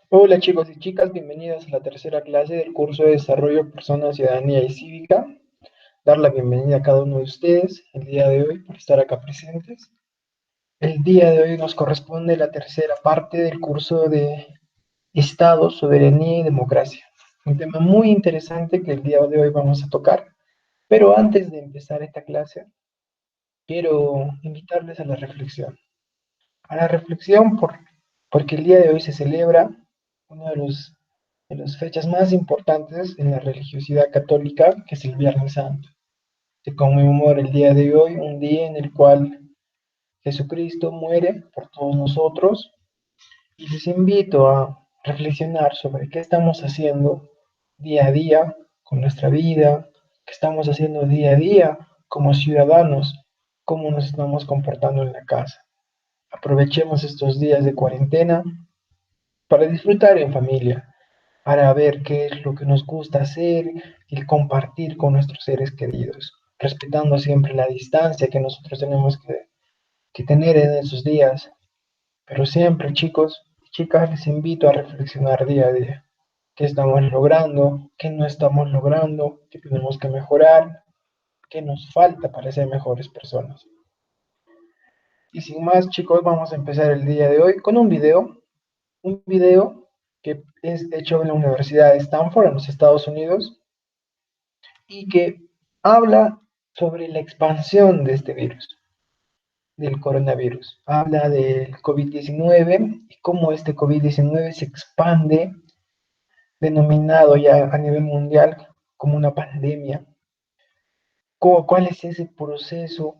Hola chicos y chicas, bienvenidos a la tercera clase del curso de Desarrollo Personal, Ciudadanía y Cívica. Dar la bienvenida a cada uno de ustedes el día de hoy por estar acá presentes. El día de hoy nos corresponde la tercera parte del curso de Estado, Soberanía y Democracia. Un tema muy interesante que el día de hoy vamos a tocar. Pero antes de empezar esta clase, quiero invitarles a la reflexión. A la reflexión porque el día de hoy se celebra uno de las fechas más importantes en la religiosidad católica, que es el Viernes Santo. Se conmemora el día de hoy, un día en el cual Jesucristo muere por todos nosotros, y les invito a reflexionar sobre qué estamos haciendo día a día con nuestra vida, qué estamos haciendo día a día como ciudadanos, cómo nos estamos comportando en la casa. Aprovechemos estos días de cuarentena para disfrutar en familia, para ver qué es lo que nos gusta hacer y compartir con nuestros seres queridos, respetando siempre la distancia que nosotros tenemos que tener en esos días. Pero siempre, chicos y chicas, les invito a reflexionar día a día. ¿Qué estamos logrando? ¿Qué no estamos logrando? ¿Qué tenemos que mejorar? ¿Qué nos falta para ser mejores personas? Y sin más, chicos, vamos a empezar el día de hoy con un video que es hecho en la Universidad de Stanford, en los Estados Unidos, y que habla sobre la expansión de este virus, del coronavirus. Habla del COVID-19 y cómo este COVID-19 se expande, denominado ya a nivel mundial como una pandemia. ¿Cuál es ese proceso?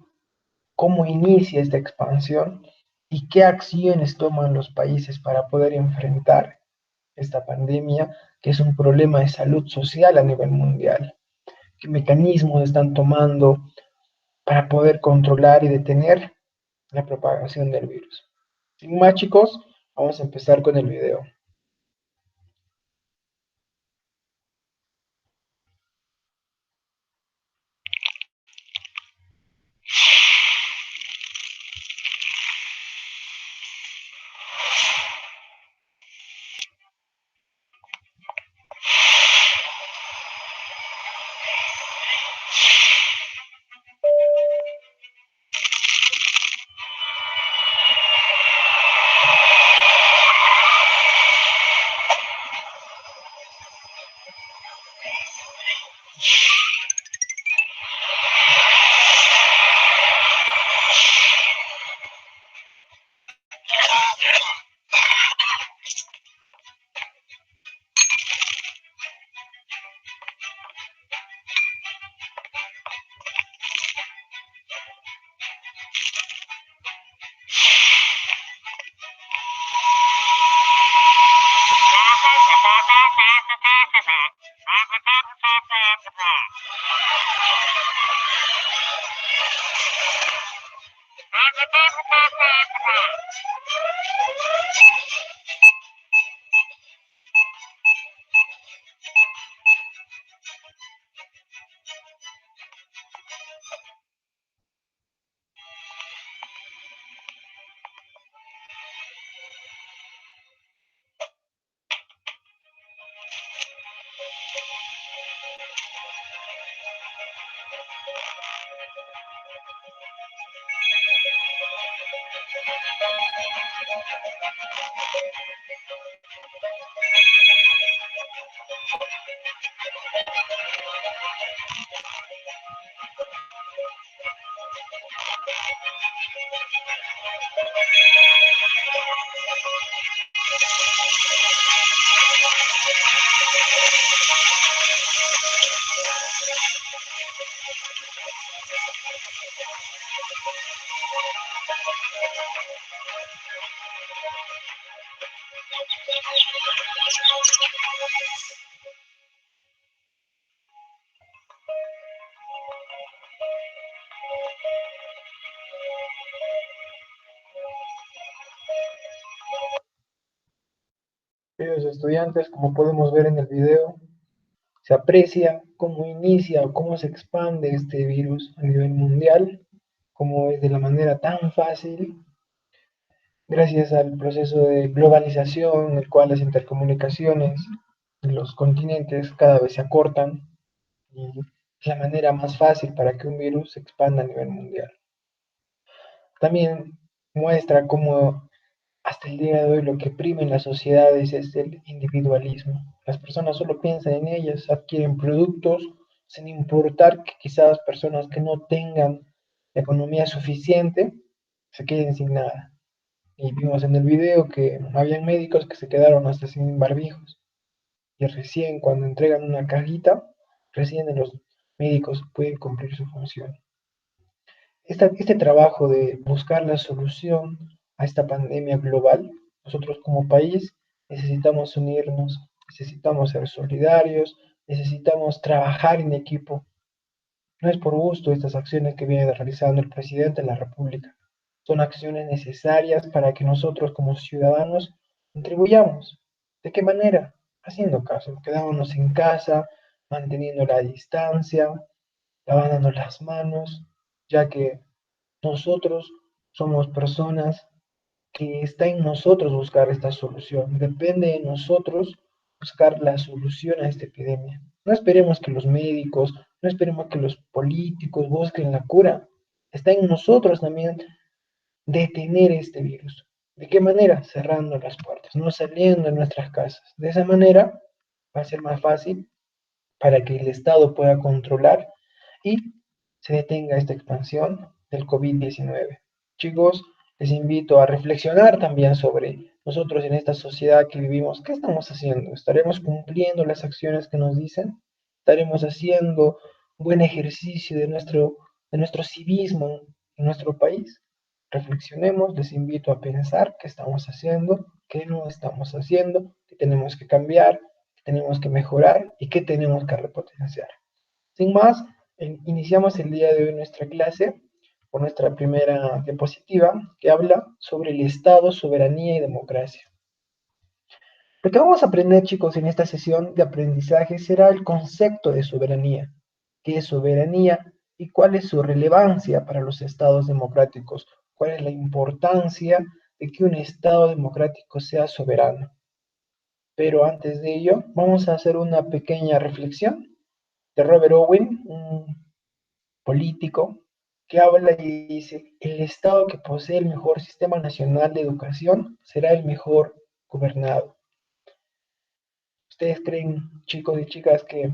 ¿Cómo inicia esta expansión? ¿Y qué acciones toman los países para poder enfrentar esta pandemia, que es un problema de salud social a nivel mundial? ¿Qué mecanismos están tomando para poder controlar y detener la propagación del virus? Sin más, chicos, vamos a empezar con el video. Queridos estudiantes, como podemos ver en el video, se aprecia cómo inicia o cómo se expande este virus a nivel mundial, cómo es de la manera tan fácil gracias al proceso de globalización, en el cual las intercomunicaciones de los continentes cada vez se acortan y es la manera más fácil para que un virus se expanda a nivel mundial. También muestra cómo hasta el día de hoy lo que prima en las sociedades es el individualismo. Las personas solo piensan en ellas, adquieren productos sin importar que quizás personas que no tengan la economía suficiente se queden sin nada. Y vimos en el video que habían médicos que se quedaron hasta sin barbijos. Y recién cuando entregan una cajita, recién los médicos pueden cumplir su función. Este trabajo de buscar la solución a esta pandemia global, nosotros como país necesitamos unirnos, necesitamos ser solidarios, necesitamos trabajar en equipo. No es por gusto estas acciones que viene realizando el presidente de la República. Son acciones necesarias para que nosotros como ciudadanos contribuyamos. ¿De qué manera? Haciendo caso, quedándonos en casa, manteniendo la distancia, lavándonos las manos, ya que nosotros somos personas que está en nosotros buscar esta solución. Depende de nosotros buscar la solución a esta epidemia. No esperemos que los médicos, no esperemos que los políticos busquen la cura. Está en nosotros también detener este virus. ¿De qué manera? Cerrando las puertas, no saliendo de nuestras casas. De esa manera va a ser más fácil para que el Estado pueda controlar y se detenga esta expansión del COVID-19. Chicos, les invito a reflexionar también sobre nosotros en esta sociedad que vivimos. ¿Qué estamos haciendo? ¿Estaremos cumpliendo las acciones que nos dicen? ¿Estaremos haciendo un buen ejercicio de nuestro civismo en nuestro país? Reflexionemos, les invito a pensar qué estamos haciendo, qué no estamos haciendo, qué tenemos que cambiar, qué tenemos que mejorar y qué tenemos que repotenciar. Sin más, iniciamos el día de hoy nuestra clase con nuestra primera diapositiva que habla sobre el Estado, soberanía y democracia. Lo que vamos a aprender, chicos, en esta sesión de aprendizaje será el concepto de soberanía. ¿Qué es soberanía y cuál es su relevancia para los estados democráticos? ¿Cuál es la importancia de que un estado democrático sea soberano? Pero antes de ello, vamos a hacer una pequeña reflexión de Robert Owen, un político, que habla y dice, el Estado que posee el mejor sistema nacional de educación será el mejor gobernado. ¿Ustedes creen, chicos y chicas, que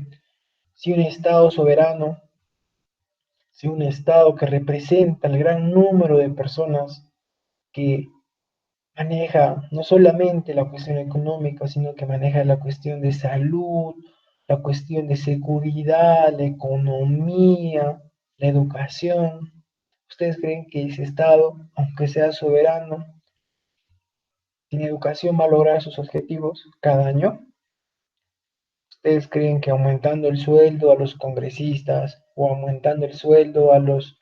si un Estado soberano, si un Estado que representa el gran número de personas que maneja no solamente la cuestión económica, sino que maneja la cuestión de salud, la cuestión de seguridad, la economía, la educación? ¿Ustedes creen que ese Estado, aunque sea soberano, sin educación va a lograr sus objetivos cada año? ¿Ustedes creen que aumentando el sueldo a los congresistas o aumentando el sueldo a los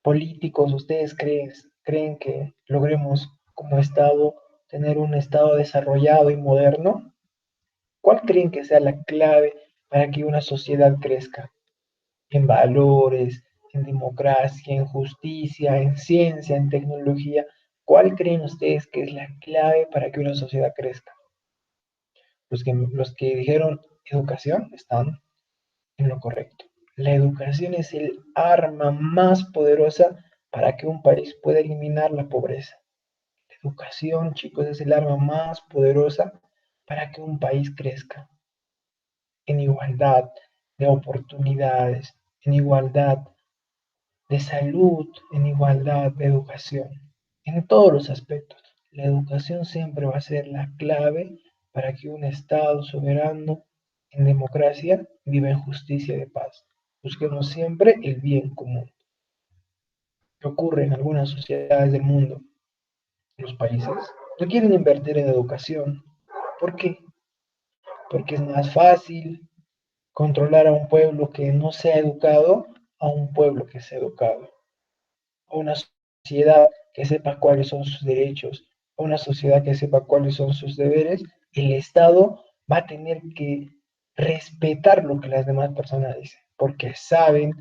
políticos, creen que logremos como Estado tener un Estado desarrollado y moderno? ¿Cuál creen que sea la clave para que una sociedad crezca? ¿En valores, en democracia, en justicia, en ciencia, en tecnología? ¿Cuál creen ustedes que es la clave para que una sociedad crezca? Los que dijeron educación están en lo correcto. La educación es el arma más poderosa para que un país pueda eliminar la pobreza. La educación, chicos, es el arma más poderosa para que un país crezca en igualdad de oportunidades, en igualdad de salud, en igualdad de educación, en todos los aspectos. La educación siempre va a ser la clave para que un Estado soberano en democracia viva en justicia y de paz. Busquemos siempre el bien común. ¿Qué ocurre en algunas sociedades del mundo? Los países no quieren invertir en educación. ¿Por qué? Porque es más fácil controlar a un pueblo que no sea educado a un pueblo que sea educado. A una sociedad que sepa cuáles son sus derechos, a una sociedad que sepa cuáles son sus deberes, el Estado va a tener que respetar lo que las demás personas dicen, porque saben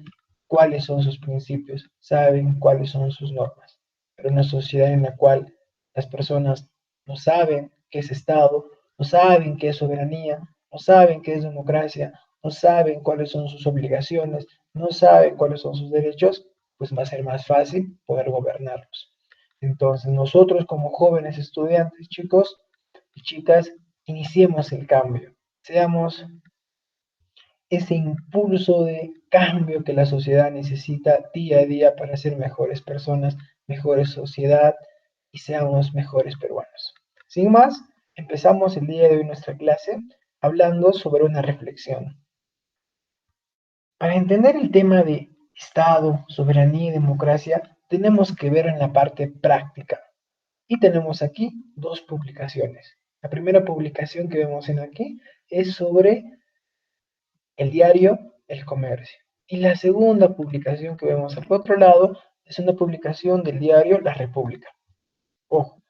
cuáles son sus principios, saben cuáles son sus normas. Pero una sociedad en la cual Las personas no saben qué es Estado, no saben qué es soberanía, no saben qué es democracia, no saben cuáles son sus obligaciones, no saben cuáles son sus derechos, pues va a ser más fácil poder gobernarlos. Entonces, nosotros como jóvenes estudiantes, chicos y chicas, iniciemos el cambio. Seamos ese impulso de cambio que la sociedad necesita día a día para ser mejores personas, mejores sociedad y seamos mejores peruanos. Sin más, empezamos el día de hoy nuestra clase hablando sobre una reflexión. Para entender el tema de Estado, soberanía y democracia, tenemos que ver en la parte práctica. Y tenemos aquí dos publicaciones. La primera publicación que vemos en aquí es sobre el diario El Comercio. Y la segunda publicación que vemos al otro lado es una publicación del diario La República. Ojo,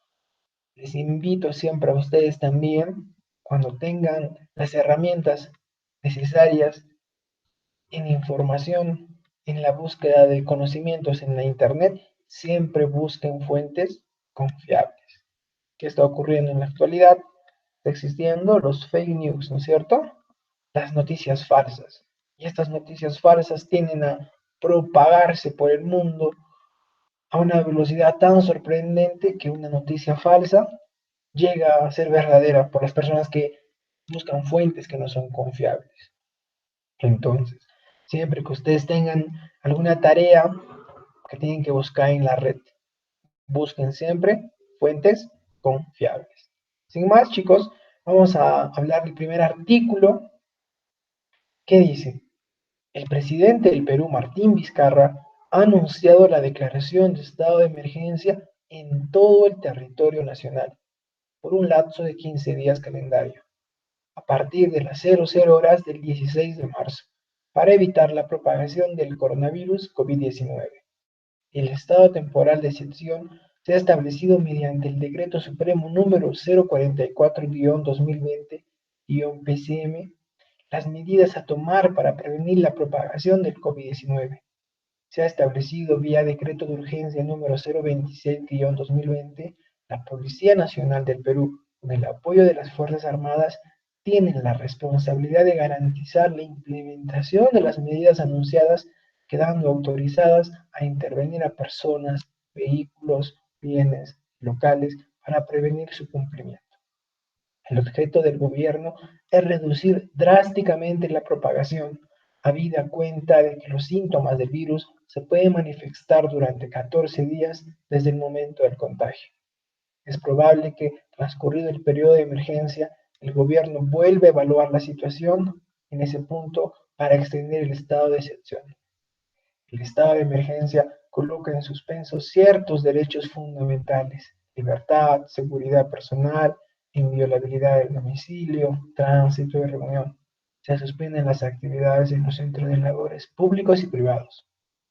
les invito siempre a ustedes también, cuando tengan las herramientas necesarias en información, en la búsqueda de conocimientos en la Internet, siempre busquen fuentes confiables. ¿Qué está ocurriendo en la actualidad? Está existiendo los fake news, ¿no es cierto? Las noticias falsas. Y estas noticias falsas tienden a propagarse por el mundo a una velocidad tan sorprendente que una noticia falsa llega a ser verdadera por las personas que buscan fuentes que no son confiables. Entonces, siempre que ustedes tengan alguna tarea que tienen que buscar en la red, busquen siempre fuentes confiables. Sin más, chicos, vamos a hablar del primer artículo que dice: el presidente del Perú, Martín Vizcarra, ha anunciado la declaración de estado de emergencia en todo el territorio nacional por un lapso de 15 días calendario, a partir de las 00 horas del 16 de marzo, para evitar la propagación del coronavirus COVID-19. El estado temporal de excepción se ha establecido mediante el Decreto Supremo número 044-2020-PCM. Las medidas a tomar para prevenir la propagación del COVID-19. Se ha establecido vía decreto de urgencia número 026-2020, la Policía Nacional del Perú, con el apoyo de las Fuerzas Armadas, tienen la responsabilidad de garantizar la implementación de las medidas anunciadas, quedando autorizadas a intervenir a personas, vehículos, bienes locales para prevenir su cumplimiento. El objeto del gobierno es reducir drásticamente la propagación, habida cuenta de que los síntomas del virus se pueden manifestar durante 14 días desde el momento del contagio. Es probable que, transcurrido el periodo de emergencia, el gobierno vuelva a evaluar la situación en ese punto para extender el estado de excepción. El estado de emergencia coloca en suspenso ciertos derechos fundamentales: libertad, seguridad personal, inviolabilidad del domicilio, tránsito y reunión. Se suspenden las actividades en los centros de labores públicos y privados,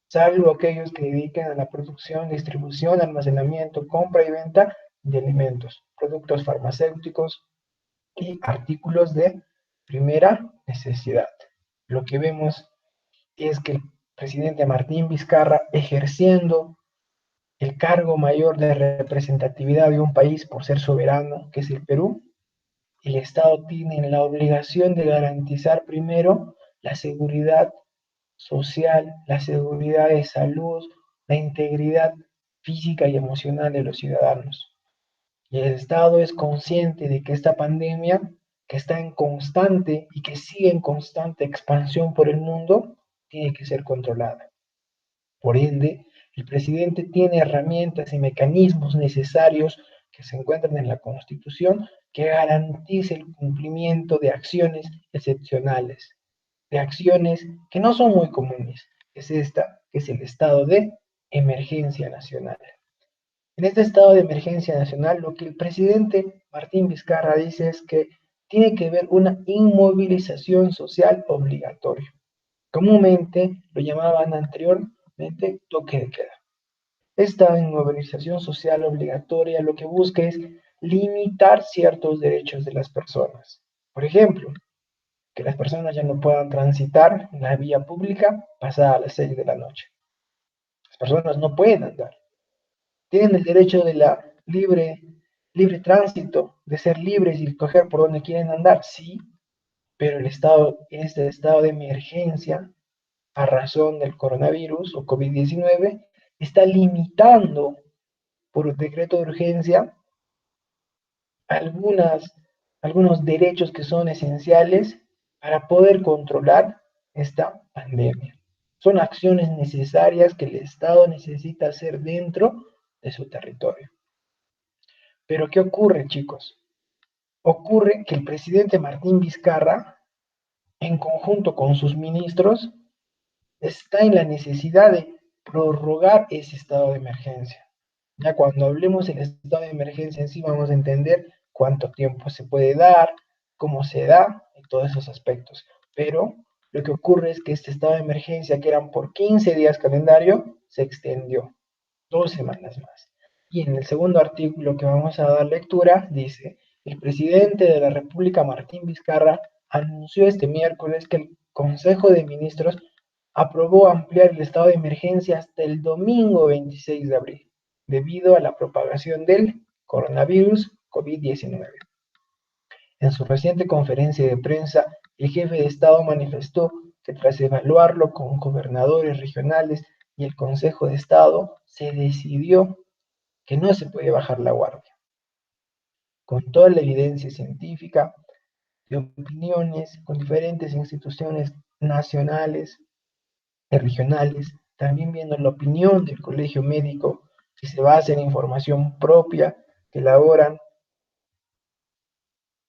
salvo aquellos que dediquen a la producción, distribución, almacenamiento, compra y venta de alimentos, productos farmacéuticos y artículos de primera necesidad. Lo que vemos es que el presidente Martín Vizcarra, ejerciendo el cargo mayor de representatividad de un país por ser soberano, que es el Perú, el Estado tiene la obligación de garantizar primero la seguridad social, la seguridad de salud, la integridad física y emocional de los ciudadanos. Y el Estado es consciente de que esta pandemia, que está en constante y que sigue en constante expansión por el mundo, tiene que ser controlada. Por ende, el presidente tiene herramientas y mecanismos necesarios que se encuentran en la Constitución que garantice el cumplimiento de acciones excepcionales, de acciones que no son muy comunes. Es esta, que es el estado de emergencia nacional. En este estado de emergencia nacional, lo que el presidente Martín Vizcarra dice es que tiene que haber una inmovilización social obligatoria. Comúnmente lo llamaban anteriormente toque de queda. Esta inmovilización social obligatoria lo que busca es limitar ciertos derechos de las personas. Por ejemplo, que las personas ya no puedan transitar en la vía pública pasada a las 6 de la noche. Las personas no pueden andar. Tienen el derecho de la libre, libre tránsito, de ser libres y escoger por dónde quieren andar, sí, pero el estado, este estado de emergencia, a razón del coronavirus o COVID-19, está limitando por decreto de urgencia algunas, algunos derechos que son esenciales para poder controlar esta pandemia. Son acciones necesarias que el Estado necesita hacer dentro de su territorio. Pero ¿qué ocurre, chicos? Ocurre que el presidente Martín Vizcarra, en conjunto con sus ministros, está en la necesidad de prorrogar ese estado de emergencia. Ya cuando hablemos del estado de emergencia en sí vamos a entender cuánto tiempo se puede dar, cómo se da y todos esos aspectos. Pero lo que ocurre es que este estado de emergencia, que eran por 15 días calendario, se extendió 2 semanas más. Y en el segundo artículo que vamos a dar lectura dice, el presidente de la República, Martín Vizcarra, anunció este miércoles que el Consejo de Ministros aprobó ampliar el estado de emergencia hasta el domingo 26 de abril, debido a la propagación del coronavirus COVID-19. En su reciente conferencia de prensa, el jefe de Estado manifestó que tras evaluarlo con gobernadores regionales y el Consejo de Estado, se decidió que no se puede bajar la guardia. Con toda la evidencia científica, de opiniones, con diferentes instituciones nacionales y regionales, también viendo la opinión del colegio médico, que se basa en información propia que elaboran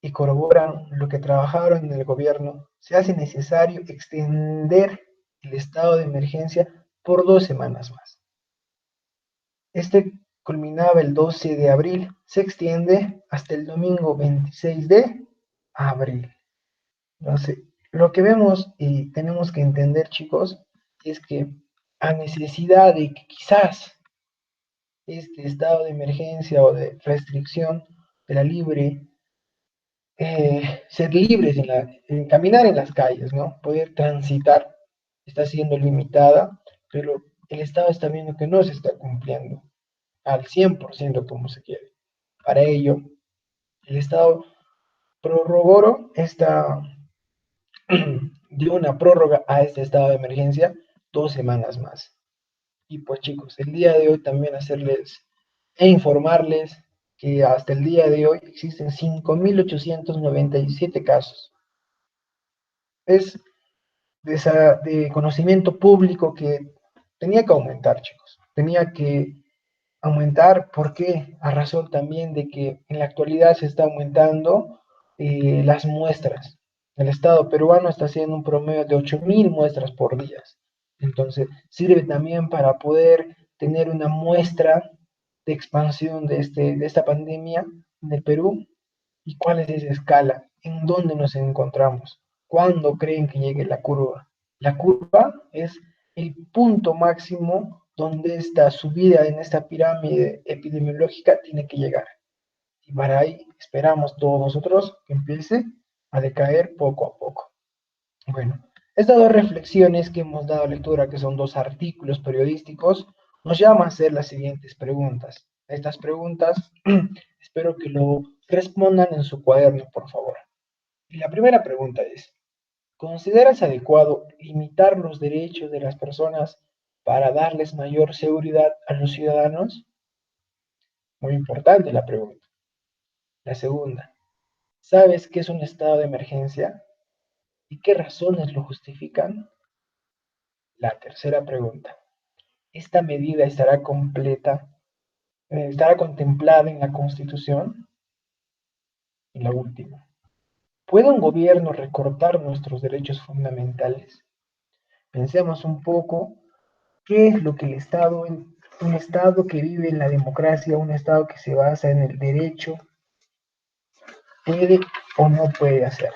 y corroboran lo que trabajaron en el gobierno, se hace necesario extender el estado de emergencia por 2 semanas más. Este culminaba el 12 de abril, se extiende hasta el domingo 26 de abril. Entonces, lo que vemos y tenemos que entender, chicos, es que a necesidad de que quizás este estado de emergencia o de restricción de la libre ser libres en caminar en las calles, ¿no? Poder transitar está siendo limitada, pero el Estado está viendo que no se está cumpliendo al 100% como se quiere. Para ello, el Estado prorrogó dio una prórroga a este estado de emergencia 2 semanas más. Y pues chicos, el día de hoy también hacerles e informarles que hasta el día de hoy existen 5.897 casos. Es de conocimiento público que tenía que aumentar, chicos. Tenía que aumentar, ¿por qué? A razón también de que en la actualidad se está aumentando las muestras. El Estado peruano está haciendo un promedio de 8.000 muestras por día. Entonces, sirve también para poder tener una muestra de expansión de esta pandemia en el Perú. ¿Y cuál es esa escala? ¿En dónde nos encontramos? ¿Cuándo creen que llegue la curva? La curva es el punto máximo donde esta subida en esta pirámide epidemiológica tiene que llegar. Y para ahí esperamos todos nosotros que empiece a decaer poco a poco. Bueno, estas dos reflexiones que hemos dado lectura, que son dos artículos periodísticos, nos llama a hacer las siguientes preguntas. Estas preguntas espero que lo respondan en su cuaderno, por favor. Y la primera pregunta es, ¿consideras adecuado limitar los derechos de las personas para darles mayor seguridad a los ciudadanos? Muy importante la pregunta. La segunda, ¿sabes qué es un estado de emergencia y qué razones lo justifican? La tercera pregunta, ¿esta medida estará contemplada en la Constitución? Y la última, ¿puede un gobierno recortar nuestros derechos fundamentales? Pensemos un poco qué es lo que un Estado que vive en la democracia, un Estado que se basa en el derecho, puede o no puede hacer.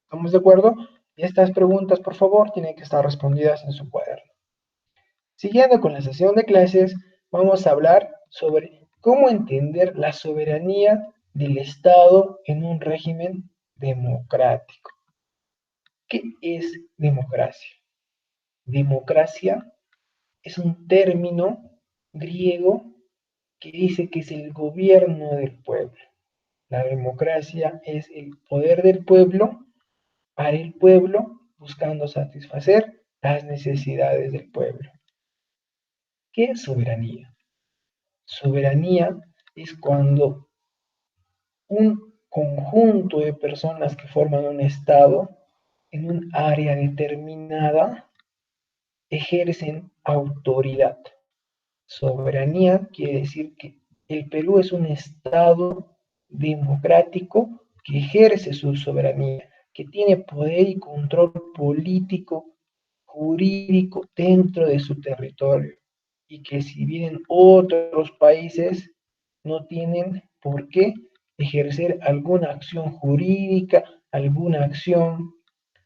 ¿Estamos de acuerdo? Y estas preguntas, por favor, tienen que estar respondidas en su cuaderno. Siguiendo con la sesión de clases, vamos a hablar sobre cómo entender la soberanía del Estado en un régimen democrático. ¿Qué es democracia? Democracia es un término griego que dice que es el gobierno del pueblo. La democracia es el poder del pueblo para el pueblo, buscando satisfacer las necesidades del pueblo. ¿Qué es soberanía? Soberanía es cuando un conjunto de personas que forman un Estado en un área determinada ejercen autoridad. Soberanía quiere decir que el Perú es un Estado democrático que ejerce su soberanía, que tiene poder y control político, jurídico dentro de su territorio y que si vienen otros países no tienen por qué ejercer alguna acción jurídica, alguna acción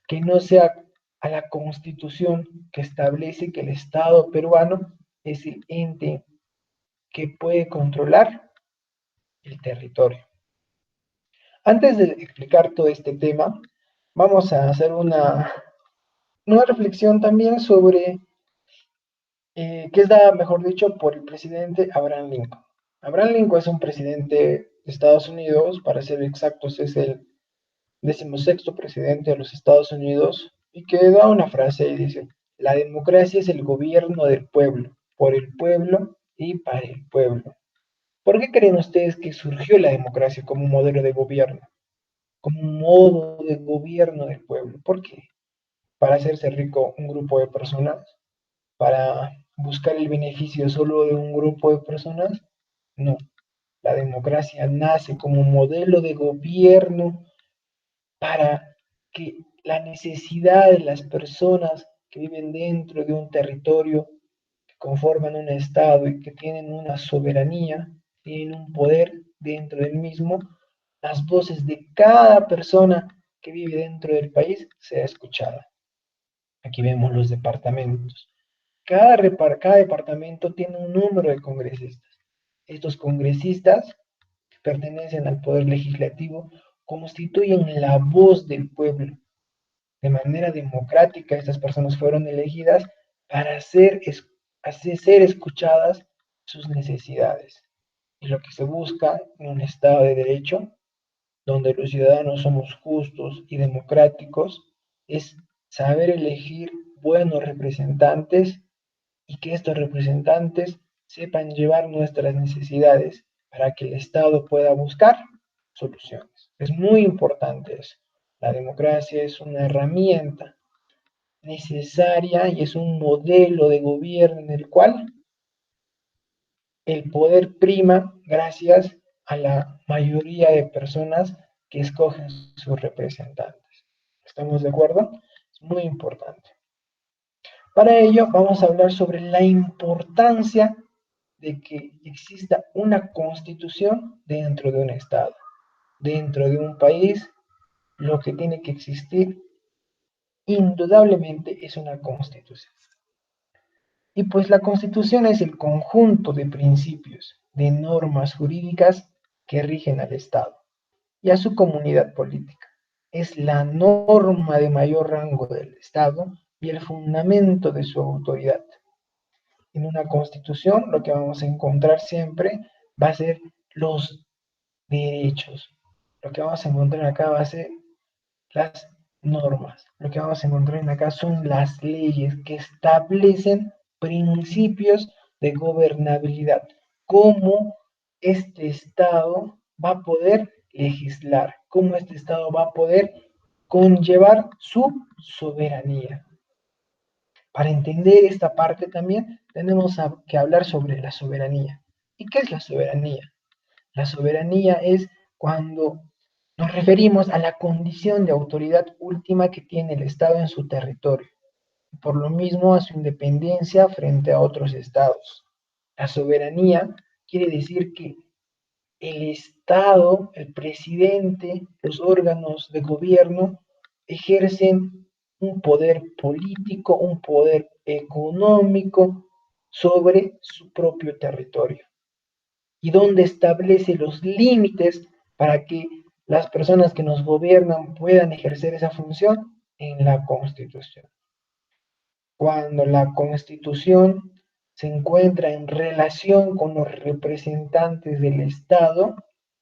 que no sea a la constitución que establece que el Estado peruano es el ente que puede controlar el territorio. Antes de explicar todo este tema, vamos a hacer una reflexión también sobre qué es dada, mejor dicho, por el presidente Abraham Lincoln. Abraham Lincoln es un presidente de Estados Unidos, para ser exactos, es el 16º presidente de los Estados Unidos, y que da una frase y dice, la democracia es el gobierno del pueblo, por el pueblo y para el pueblo. ¿Por qué creen ustedes que surgió la democracia como un modelo de gobierno, como un modo de gobierno del pueblo? ¿Por qué? ¿Para hacerse rico un grupo de personas? ¿Para buscar el beneficio solo de un grupo de personas? No, la democracia nace como un modelo de gobierno para que la necesidad de las personas que viven dentro de un territorio, que conforman un Estado y que tienen una soberanía, tienen un poder dentro del mismo, las voces de cada persona que vive dentro del país sea escuchada. Aquí vemos los departamentos. Cada departamento tiene un número de congresistas. Estos congresistas que pertenecen al poder legislativo constituyen la voz del pueblo. De manera democrática, estas personas fueron elegidas para hacer ser escuchadas sus necesidades. Y lo que se busca en un Estado de Derecho, donde los ciudadanos somos justos y democráticos, es saber elegir buenos representantes y que estos representantes sepan llevar nuestras necesidades para que el Estado pueda buscar soluciones. Es muy importante eso. La democracia es una herramienta necesaria y es un modelo de gobierno en el cual el poder prima gracias a la mayoría de personas que escogen sus representantes. ¿Estamos de acuerdo? Es muy importante. Para ello vamos a hablar sobre la importancia de que exista una constitución dentro de un Estado. Dentro de un país, lo que tiene que existir indudablemente es una constitución. Y pues la constitución es el conjunto de principios, de normas jurídicas que rigen al Estado y a su comunidad política. Es la norma de mayor rango del Estado y el fundamento de su autoridad. En una constitución lo que vamos a encontrar siempre va a ser los derechos. Lo que vamos a encontrar acá va a ser las normas. Lo que vamos a encontrar en acá son las leyes que establecen principios de gobernabilidad. Cómo este Estado va a poder legislar, cómo este Estado va a poder conllevar su soberanía. Para entender esta parte también tenemos que hablar sobre la soberanía. ¿Y qué es la soberanía? La soberanía es cuando nos referimos a la condición de autoridad última que tiene el Estado en su territorio, y por lo mismo a su independencia frente a otros estados. La soberanía quiere decir que el Estado, el presidente, los órganos de gobierno ejercen un poder político, un poder económico sobre su propio territorio y donde establece los límites para que las personas que nos gobiernan puedan ejercer esa función en la Constitución. Cuando la Constitución se encuentra en relación con los representantes del Estado,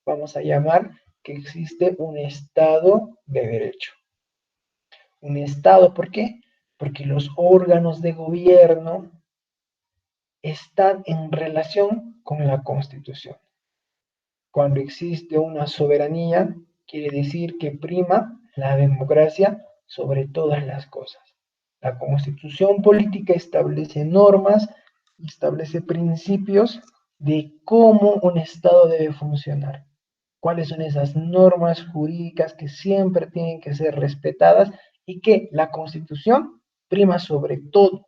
vamos a llamar que existe un Estado de derecho. Un Estado, ¿por qué? Porque los órganos de gobierno están en relación con la Constitución. Cuando existe una soberanía, quiere decir que prima la democracia sobre todas las cosas. La Constitución política establece normas, establece principios de cómo un Estado debe funcionar. ¿Cuáles son esas normas jurídicas que siempre tienen que ser respetadas y que la Constitución prima sobre todo?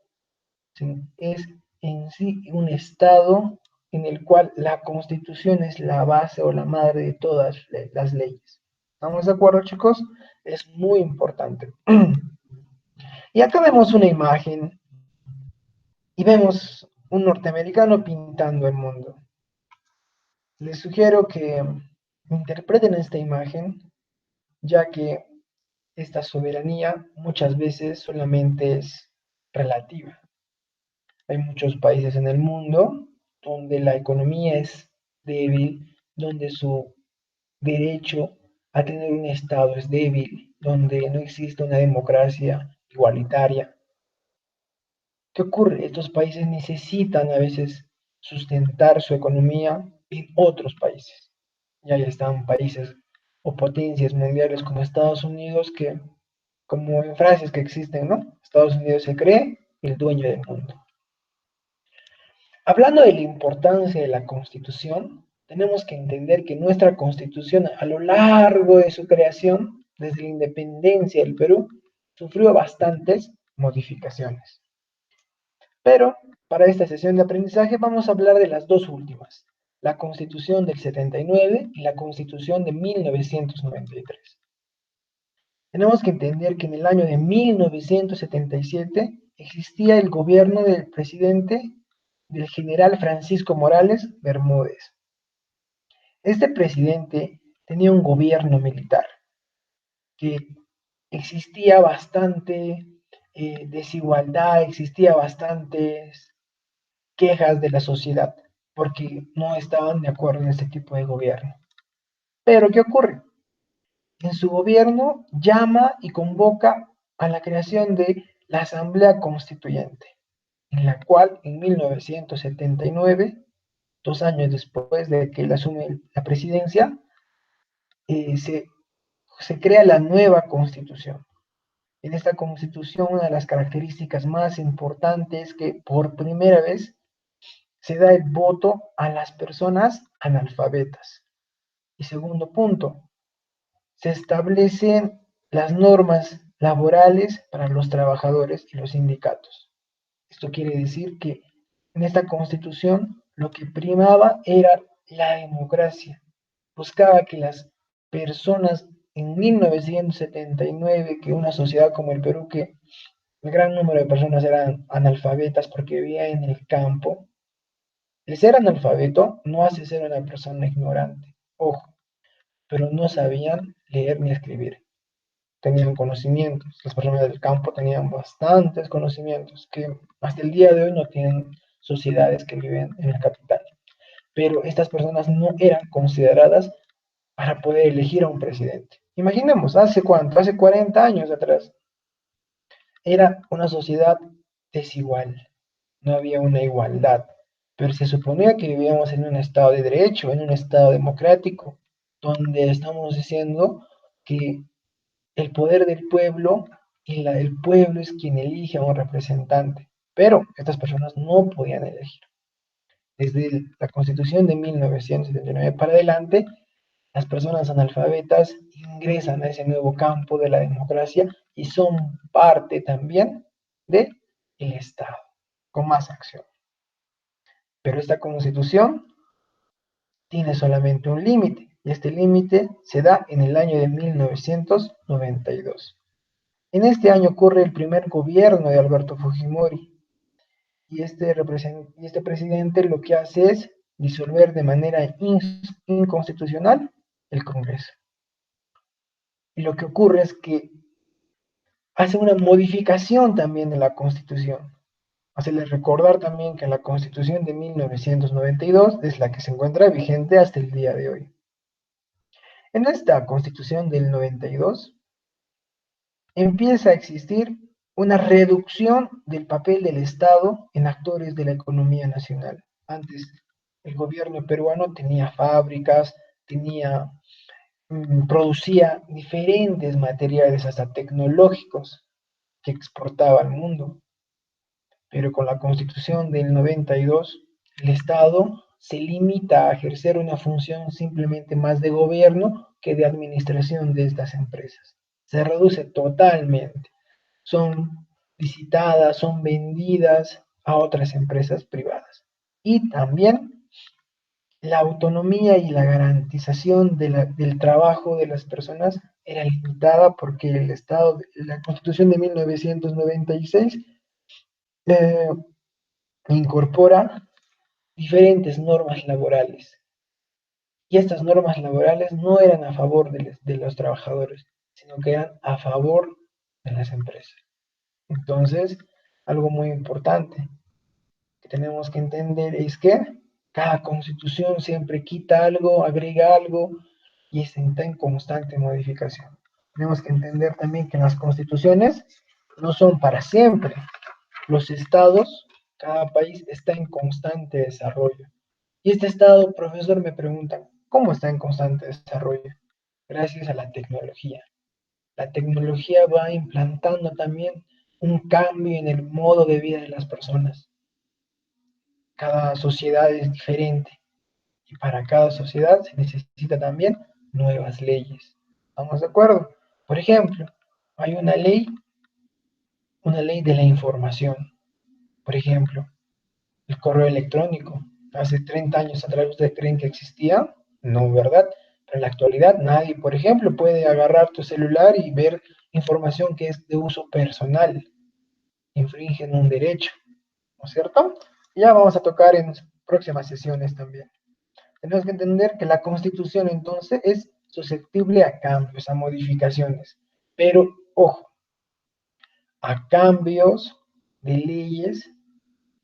Es en sí un Estado en el cual la Constitución es la base o la madre de todas las leyes. ¿Estamos de acuerdo, chicos? Es muy importante. Y acá vemos una imagen y vemos un norteamericano pintando el mundo. Les sugiero que interpreten esta imagen, ya que esta soberanía muchas veces solamente es relativa. Hay muchos países en el mundo donde la economía es débil, donde su derecho a tener un Estado es débil, donde no existe una democracia igualitaria. ¿Qué ocurre? Estos países necesitan a veces sustentar su economía en otros países. Y ahí están países o potencias mundiales como Estados Unidos que, como en frases que existen, ¿no? Estados Unidos se cree el dueño del mundo. Hablando de la importancia de la Constitución, tenemos que entender que nuestra Constitución a lo largo de su creación, desde la independencia del Perú, sufrió bastantes modificaciones. Pero para esta sesión de aprendizaje vamos a hablar de las dos últimas, la Constitución del 79 y la Constitución de 1993. Tenemos que entender que en el año de 1977 existía el gobierno del presidente del general Francisco Morales Bermúdez. Este presidente tenía un gobierno militar que existía bastante desigualdad, existía bastantes quejas de la sociedad porque no estaban de acuerdo en este tipo de gobierno. Pero ¿qué ocurre? En su gobierno llama y convoca a la creación de la Asamblea Constituyente, en la cual en 1979, 2 años después de que él asume la presidencia, eh, se, se crea la nueva Constitución. En esta Constitución, una de las características más importantes es que por primera vez se da el voto a las personas analfabetas. Y segundo punto, se establecen las normas laborales para los trabajadores y los sindicatos. Esto quiere decir que en esta constitución lo que primaba era la democracia. Buscaba que las personas en 1979, que una sociedad como el Perú, que el gran número de personas eran analfabetas porque vivían en el campo, el ser analfabeto no hace ser una persona ignorante, ojo, pero no sabían leer ni escribir. Tenían conocimientos, las personas del campo tenían bastantes conocimientos que hasta el día de hoy no tienen sociedades que viven en la capital. Pero estas personas no eran consideradas para poder elegir a un presidente. Imaginemos, ¿hace cuánto? Hace 40 años atrás. Era una sociedad desigual, no había una igualdad, pero se suponía que vivíamos en un estado de derecho, en un estado democrático, donde estamos diciendo que el poder del pueblo y la del pueblo es quien elige a un representante, pero estas personas no podían elegir. Desde la Constitución de 1979 para adelante, las personas analfabetas ingresan a ese nuevo campo de la democracia y son parte también del Estado, con más acción. Pero esta Constitución tiene solamente un límite, y este límite se da en el año de 1992. En este año ocurre el primer gobierno de Alberto Fujimori y este presidente lo que hace es disolver de manera inconstitucional el Congreso. Y lo que ocurre es que hace una modificación también de la Constitución. Hacerles recordar también que la Constitución de 1992 es la que se encuentra vigente hasta el día de hoy. En esta Constitución del 92 empieza a existir una reducción del papel del Estado en actores de la economía nacional. Antes, el gobierno peruano tenía fábricas, producía diferentes materiales, hasta tecnológicos, que exportaba al mundo. Pero con la Constitución del 92, el Estado se limita a ejercer una función simplemente más de gobierno que de administración de estas empresas. Se reduce totalmente. Son visitadas, son vendidas a otras empresas privadas. Y también la autonomía y la garantización del trabajo de las personas era limitada porque el Estado, la Constitución de 1996 eh, incorpora diferentes normas laborales. Y estas normas laborales no eran a favor de los trabajadores, sino que eran a favor de las empresas. Entonces, algo muy importante que tenemos que entender es que cada constitución siempre quita algo, agrega algo y está en constante modificación. Tenemos que entender también que las constituciones no son para siempre. Los estados, cada país está en constante desarrollo. Y este estado, profesor, me preguntan, ¿cómo está en constante desarrollo? Gracias a la tecnología. La tecnología va implantando también un cambio en el modo de vida de las personas. Cada sociedad es diferente y para cada sociedad se necesita también nuevas leyes. ¿Estamos de acuerdo? Por ejemplo, hay una ley de la información. Por ejemplo, el correo electrónico. Hace 30 años atrás, ¿ustedes creen que existía? No, ¿verdad? Pero en la actualidad nadie, por ejemplo, puede agarrar tu celular y ver información que es de uso personal. Infringen un derecho, ¿no es cierto? Ya vamos a tocar en próximas sesiones también. Tenemos que entender que la Constitución entonces es susceptible a cambios, a modificaciones, pero ojo, a cambios de leyes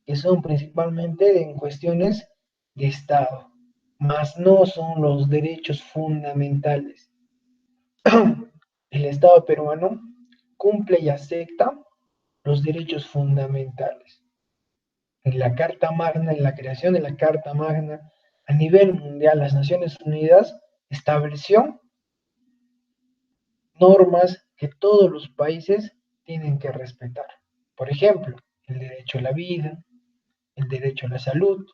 que son principalmente en cuestiones de Estado, más no son los derechos fundamentales. El Estado peruano cumple y acepta los derechos fundamentales. En la Carta Magna, en la creación de la Carta Magna, a nivel mundial, las Naciones Unidas estableció normas que todos los países tienen que respetar. Por ejemplo, el derecho a la vida, el derecho a la salud,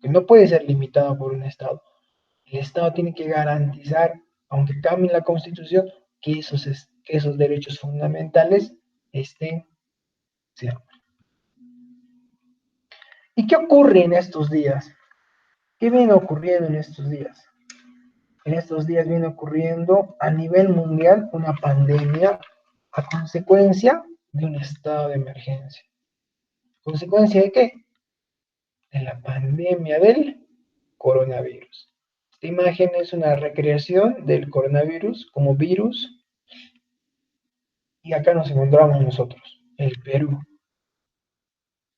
que no puede ser limitado por un Estado. El Estado tiene que garantizar, aunque cambie la Constitución, que esos derechos fundamentales estén siempre. ¿Y qué ocurre en estos días? ¿Qué viene ocurriendo en estos días? En estos días viene ocurriendo a nivel mundial una pandemia a consecuencia de un estado de emergencia. ¿Consecuencia de qué? De la pandemia del coronavirus. Esta imagen es una recreación del coronavirus como virus y acá nos encontramos nosotros, el Perú,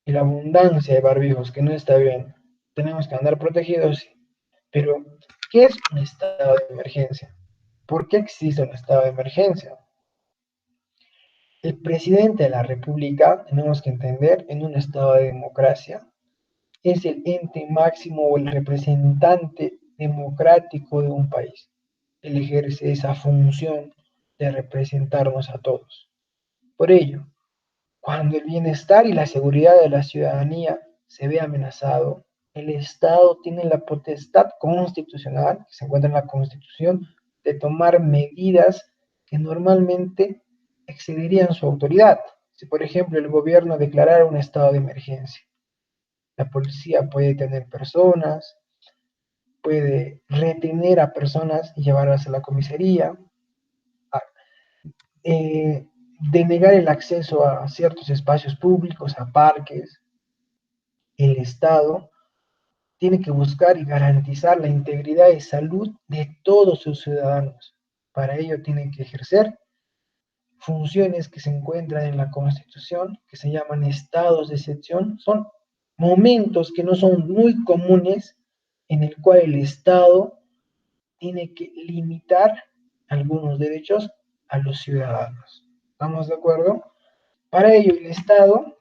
y la abundancia de barbijos que no está bien. Tenemos que andar protegidos, pero ¿qué es un estado de emergencia? ¿Por qué existe un estado de emergencia? El presidente de la República, tenemos que entender, en un estado de democracia, es el ente máximo o el representante democrático de un país. Él ejerce esa función de representarnos a todos. Por ello, cuando el bienestar y la seguridad de la ciudadanía se ve amenazado, el Estado tiene la potestad constitucional, que se encuentra en la Constitución, de tomar medidas que normalmente excederían su autoridad. Si, por ejemplo, el gobierno declarara un estado de emergencia, la policía puede detener personas, puede retener a personas y llevarlas a la comisaría, a, eh, denegar el acceso a ciertos espacios públicos, a parques. El Estado tiene que buscar y garantizar la integridad y salud de todos sus ciudadanos. Para ello tienen que ejercer funciones que se encuentran en la Constitución, que se llaman estados de excepción, son momentos que no son muy comunes en el cual el Estado tiene que limitar algunos derechos a los ciudadanos. ¿Estamos de acuerdo? Para ello, el Estado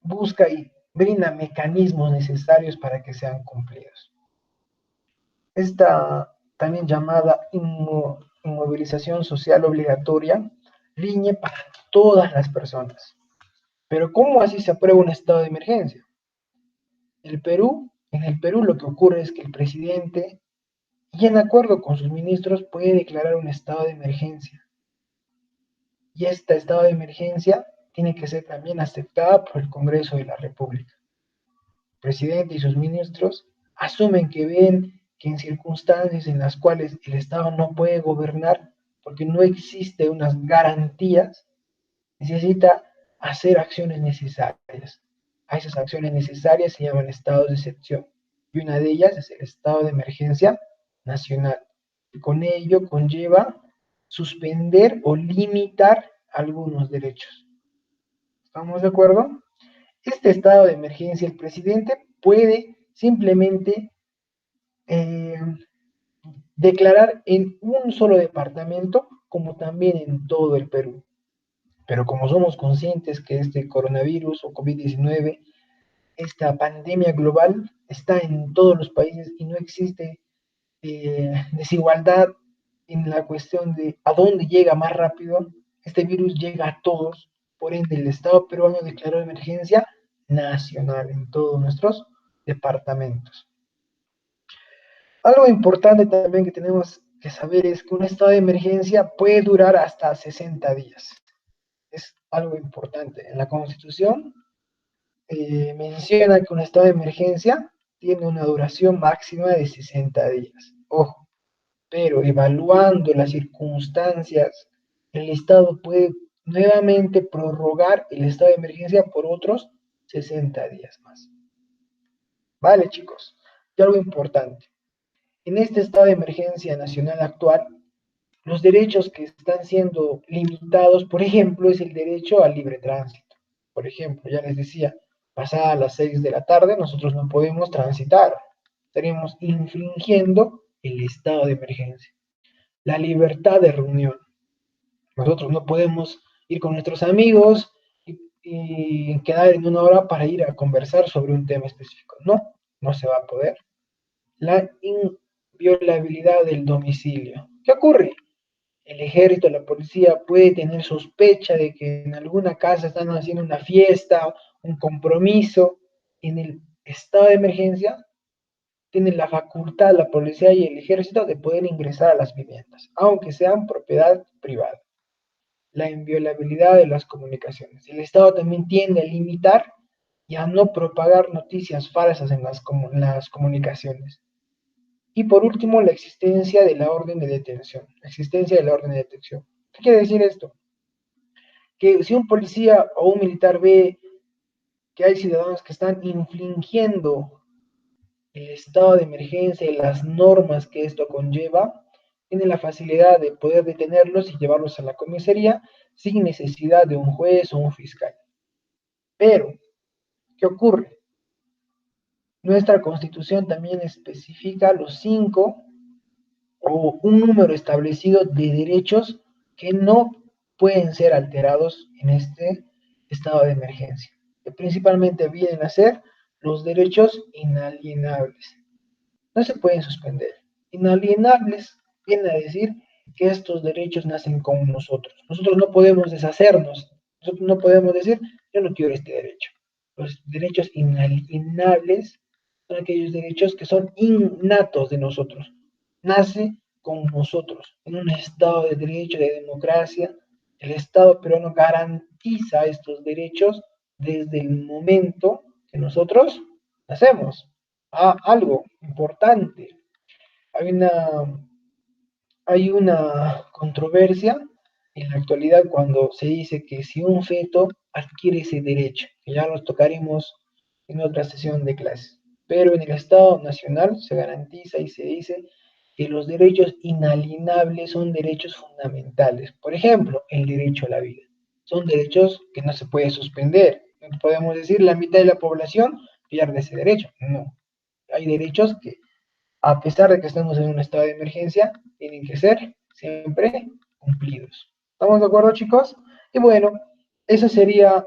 busca y brinda mecanismos necesarios para que sean cumplidos. Esta también llamada inmovilización social obligatoria riñe para todas las personas. Pero ¿cómo así se aprueba un estado de emergencia? En el Perú lo que ocurre es que el presidente, y en acuerdo con sus ministros, puede declarar un estado de emergencia. Y este estado de emergencia tiene que ser también aceptada por el Congreso de la República. El presidente y sus ministros asumen que ven que en circunstancias en las cuales el Estado no puede gobernar porque no existe unas garantías, necesita hacer acciones necesarias. A esas acciones necesarias se llaman estados de excepción y una de ellas es el estado de emergencia nacional. Y con ello conlleva suspender o limitar algunos derechos. ¿Estamos de acuerdo? Este estado de emergencia, el presidente puede simplemente eh, declarar en un solo departamento, como también en todo el Perú. Pero como somos conscientes que este coronavirus o COVID-19, esta pandemia global, está en todos los países y no existe desigualdad en la cuestión de a dónde llega más rápido, este virus llega a todos, por ende el Estado peruano declaró emergencia nacional en todos nuestros departamentos. Algo importante también que tenemos que saber es que un estado de emergencia puede durar hasta 60 días. Es algo importante. En la Constitución menciona que un estado de emergencia tiene una duración máxima de 60 días. Ojo, pero evaluando las circunstancias, el Estado puede nuevamente prorrogar el estado de emergencia por otros 60 días más. Vale, chicos. Y algo importante. En este estado de emergencia nacional actual, los derechos que están siendo limitados, por ejemplo, es el derecho al libre tránsito. Por ejemplo, ya les decía, pasadas las 6 de la tarde nosotros no podemos transitar. Estaríamos infringiendo el estado de emergencia. La libertad de reunión. Nosotros no podemos ir con nuestros amigos y quedar en una hora para ir a conversar sobre un tema específico. No, no se va a poder. La inviolabilidad del domicilio. ¿Qué ocurre? El ejército, la policía puede tener sospecha de que en alguna casa están haciendo una fiesta, un compromiso. En el estado de emergencia tienen la facultad la policía y el ejército de poder ingresar a las viviendas, aunque sean propiedad privada. La inviolabilidad de las comunicaciones. El Estado también tiende a limitar y a no propagar noticias falsas en las comunicaciones. Y por último, la existencia de la orden de detención. La existencia de la orden de detención. ¿Qué quiere decir esto? Que si un policía o un militar ve que hay ciudadanos que están infringiendo el estado de emergencia y las normas que esto conlleva, tiene la facilidad de poder detenerlos y llevarlos a la comisaría sin necesidad de un juez o un fiscal. Pero, ¿qué ocurre? Nuestra constitución también especifica los 5 o un número establecido de derechos que no pueden ser alterados en este estado de emergencia, que principalmente vienen a ser los derechos inalienables. No se pueden suspender. Inalienables viene a decir que estos derechos nacen con nosotros. Nosotros no podemos deshacernos. Nosotros no podemos decir, yo no quiero este derecho. Los derechos inalienables son aquellos derechos que son innatos de nosotros. Nace con nosotros. En un Estado de derecho, de democracia, el Estado peruano garantiza estos derechos desde el momento que nosotros nacemos. Algo importante. Hay una, hay una controversia en la actualidad cuando se dice que si un feto adquiere ese derecho, que ya los tocaremos en otra sesión de clase, pero en el Estado Nacional se garantiza y se dice que los derechos inalienables son derechos fundamentales. Por ejemplo, el derecho a la vida. Son derechos que no se puede suspender. No podemos decir la mitad de la población pierde ese derecho. No. Hay derechos que, a pesar de que estemos en un estado de emergencia, tienen que ser siempre cumplidos. ¿Estamos de acuerdo, chicos? Y bueno, eso sería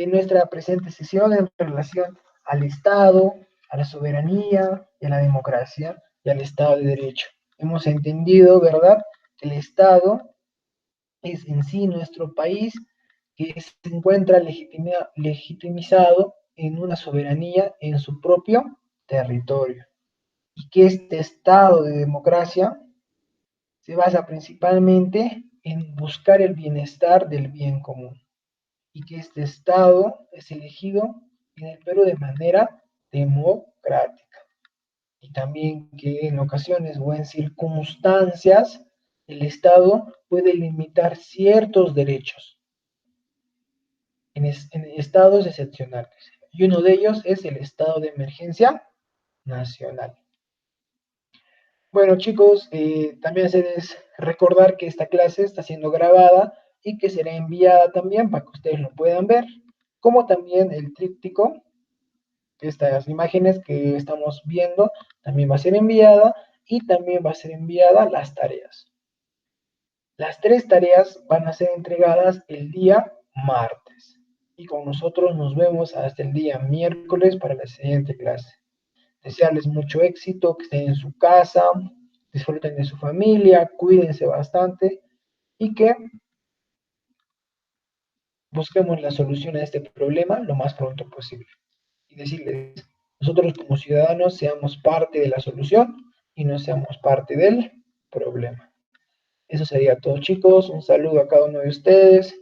nuestra presente sesión en relación al Estado, a la soberanía y a la democracia y al Estado de Derecho. Hemos entendido, ¿verdad?, que el Estado es en sí nuestro país que se encuentra legitimizado en una soberanía en su propio territorio y que este Estado de democracia se basa principalmente en buscar el bienestar del bien común y que este Estado es elegido en el Perú de manera democrática y también que en ocasiones o en circunstancias el Estado puede limitar ciertos derechos en estados excepcionales y uno de ellos es el estado de emergencia nacional. Bueno, chicos, también hacerles recordar que esta clase está siendo grabada y que será enviada también para que ustedes lo puedan ver, como también el tríptico, estas imágenes que estamos viendo, también va a ser enviada y también va a ser enviada las tareas. Las 3 tareas van a ser entregadas el día martes y con nosotros nos vemos hasta el día miércoles para la siguiente clase. Desearles mucho éxito, que estén en su casa, disfruten de su familia, cuídense bastante y que busquemos la solución a este problema lo más pronto posible. Y decirles, nosotros como ciudadanos seamos parte de la solución y no seamos parte del problema. Eso sería todo, chicos. Un saludo a cada uno de ustedes.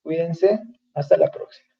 Cuídense. Hasta la próxima.